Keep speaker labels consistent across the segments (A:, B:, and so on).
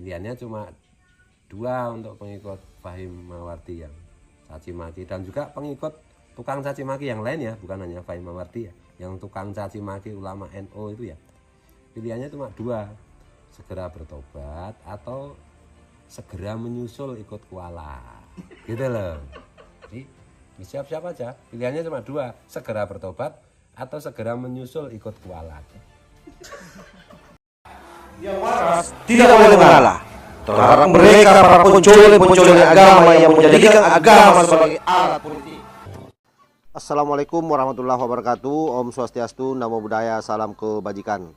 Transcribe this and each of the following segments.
A: Pilihannya cuma dua untuk pengikut Fahim Mawardi yang caci maki, dan juga pengikut tukang caci maki yang lain ya, bukan hanya Fahim Mawardi ya, yang tukang caci maki ulama NU itu ya. Pilihannya cuma dua, segera bertobat atau segera menyusul ikut kuala, gitu loh. Jadi siap-siap aja, pilihannya cuma dua, segera bertobat atau segera menyusul ikut kuala.
B: Yang waras tidak boleh mengalah terhadap mereka para pencuri agama yang menjadikan agama sebagai alat politik.
C: Assalamualaikum warahmatullahi wabarakatuh. Om Swastiastu, Namo Buddhaya, salam kebajikan.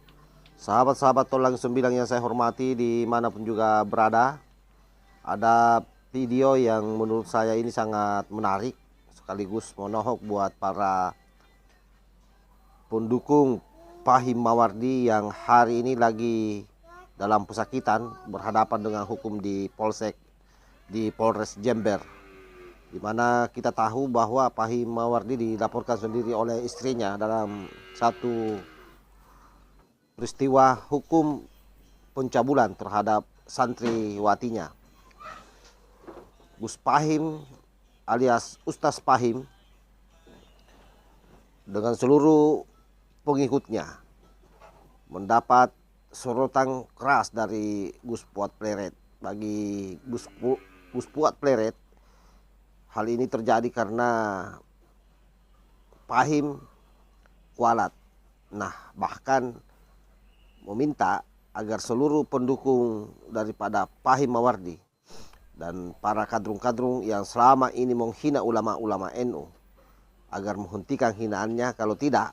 C: Sahabat-sahabat Tolang Sembilang yang saya hormati dimanapun juga berada, ada video yang menurut saya ini sangat menarik sekaligus monohok buat para pendukung Fahim Mawardi yang hari ini lagi dalam pesakitan berhadapan dengan hukum di Polres Jember, di mana kita tahu bahwa Fahim Mawardi dilaporkan sendiri oleh istrinya dalam satu peristiwa hukum pencabulan terhadap santriwatinya. Gus Fahim alias Ustaz Fahim dengan seluruh pengikutnya mendapat sorotan keras dari Gus Fuad Pleret. Bagi Gus Fuad Pleret, hal ini terjadi karena Fahim kualat. Nah, bahkan meminta agar seluruh pendukung daripada Fahim Mawardi dan para kadrung-kadrung yang selama ini menghina ulama-ulama NU agar menghentikan hinaannya. Kalau tidak,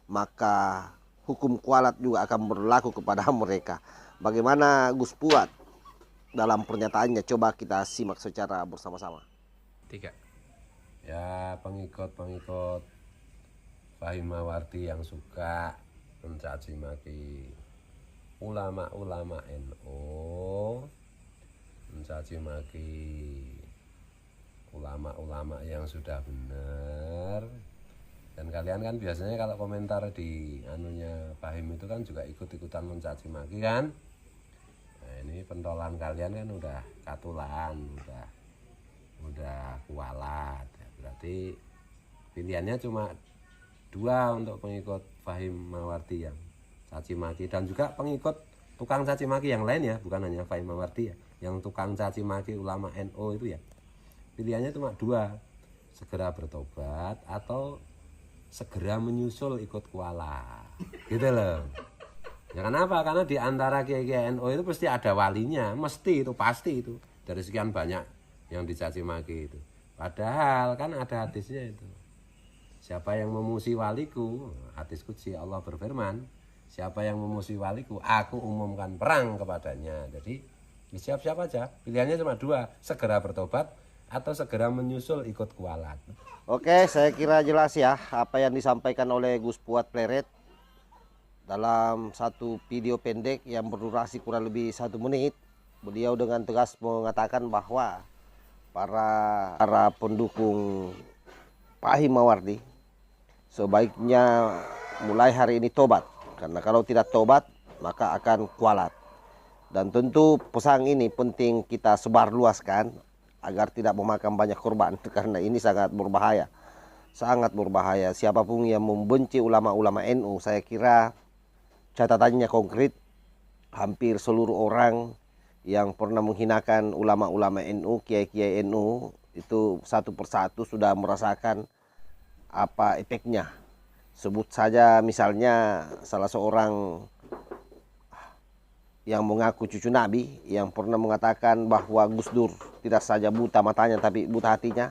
C: maka hukum kualat juga akan berlaku kepada mereka. Bagaimana Gus Fuad dalam pernyataannya? Coba kita simak secara bersama-sama.
A: 3. Ya, pengikut Fahim Mawardi yang suka mencaci maki ulama-ulama NU, mencaci maki ulama-ulama yang sudah benar. Dan kalian kan biasanya kalau komentar di anunya Fahim itu kan juga ikut-ikutan mencaci maki kan. Nah, ini pentolan kalian kan udah katulan, udah kualat. Berarti pilihannya cuma dua untuk pengikut Fahim Mawardi yang caci maki, dan juga pengikut tukang caci maki yang lain ya, bukan hanya Fahim Mawardi ya, yang tukang caci maki ulama NU itu ya. Pilihannya cuma dua, segera bertobat atau segera menyusul ikut kuala, gitu loh. Ya kenapa? Karena di antara kiai-kiai NU itu pasti ada walinya, mesti itu, pasti itu, dari sekian banyak yang dicaci maki itu. Padahal kan ada hadisnya itu, siapa yang memuji waliku, hadis qudsi Allah berfirman, siapa yang memuji waliku, aku umumkan perang kepadanya. Jadi siap-siap aja, pilihannya cuma dua, segera bertobat atau segera menyusul ikut kualat.
C: Oke, saya kira jelas ya apa yang disampaikan oleh Gus Fuad Pleret dalam satu video pendek yang berdurasi kurang lebih 1 menit. Beliau dengan tegas mengatakan bahwa para pendukung Fahim Mawardi sebaiknya mulai hari ini tobat, karena kalau tidak tobat maka akan kualat. Dan tentu pesan ini penting kita sebarluaskan agar tidak memakan banyak korban, karena ini sangat berbahaya. Sangat berbahaya. Siapapun yang membenci ulama-ulama NU, saya kira catatannya konkret. Hampir seluruh orang yang pernah menghinakan ulama-ulama NU, kiai-kiai NU, itu satu persatu sudah merasakan apa efeknya. Sebut saja misalnya salah seorang yang mengaku cucu Nabi, yang pernah mengatakan bahwa Gus Dur tidak saja buta matanya tapi buta hatinya.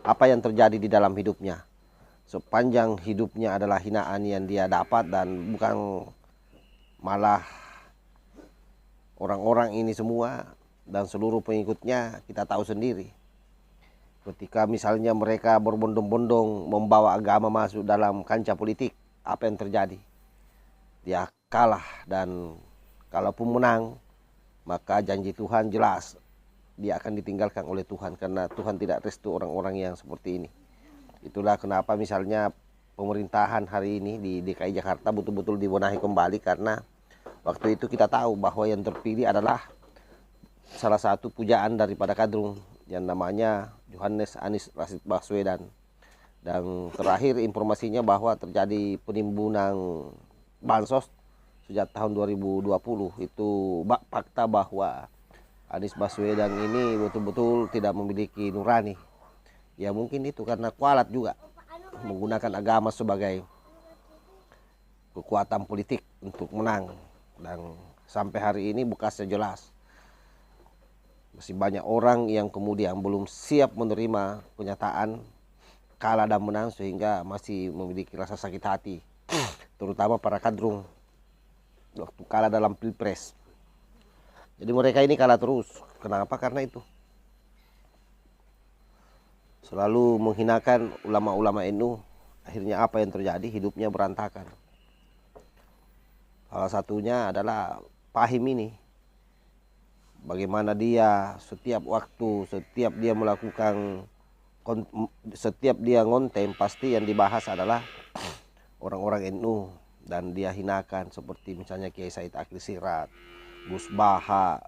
C: Apa yang terjadi di dalam hidupnya? Sepanjang hidupnya adalah hinaan yang dia dapat, dan bukan malah orang-orang ini semua dan seluruh pengikutnya kita tahu sendiri. Ketika misalnya mereka berbondong-bondong membawa agama masuk dalam kancah politik, apa yang terjadi? Dia kalah, dan kalaupun menang, maka janji Tuhan jelas dia akan ditinggalkan oleh Tuhan, karena Tuhan tidak restu orang-orang yang seperti ini. Itulah kenapa misalnya pemerintahan hari ini di DKI Jakarta betul-betul dibenahi kembali, karena waktu itu kita tahu bahwa yang terpilih adalah salah satu pujaan daripada Kadrun yang namanya Yohanes Anies Rashid Baswedan. Dan terakhir informasinya bahwa terjadi penimbunan bansos sejak tahun 2020. Itu fakta bahwa Anies Baswedan ini betul-betul tidak memiliki nurani. Ya mungkin itu karena kualat juga, menggunakan agama sebagai kekuatan politik untuk menang. Dan sampai hari ini bekasnya jelas. Masih banyak orang yang kemudian belum siap menerima kenyataan kalah dan menang, sehingga masih memiliki rasa sakit hati, terutama para kadrun waktu kalah dalam pilpres. Jadi mereka ini kalah terus. Kenapa? Karena itu selalu menghinakan ulama-ulama NU. Akhirnya apa yang terjadi? Hidupnya berantakan. Salah satunya adalah Fahim ini. Bagaimana dia setiap waktu, setiap dia melakukan, setiap dia ngonten, pasti yang dibahas adalah orang-orang NU. Dan dia hinakan seperti misalnya Kiai Said Akhil Siraj, Gus Baha,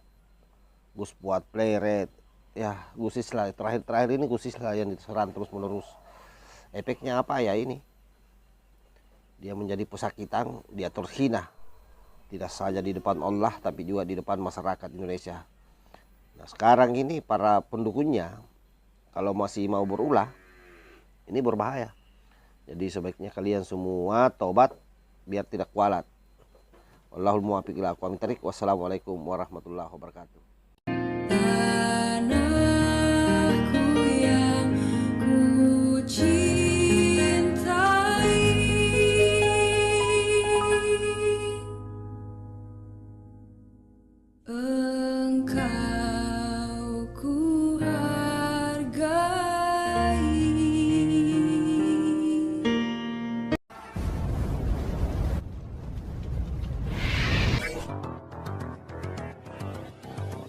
C: Gus Fuad Pleret, ya Gus Islah. Terakhir ini Gus Islah yang diserang terus menerus. Efeknya apa ya ini? Dia menjadi pesakitan, dia terhina. Tidak saja di depan Allah, tapi juga di depan masyarakat Indonesia. Nah sekarang ini para pendukungnya, kalau masih mau berulah, ini berbahaya. Jadi sebaiknya kalian semua taubat biar tidak kualat. Wallahul muwaffiq ila aqwamit thoriq. Wassalamualaikum warahmatullahi wabarakatuh.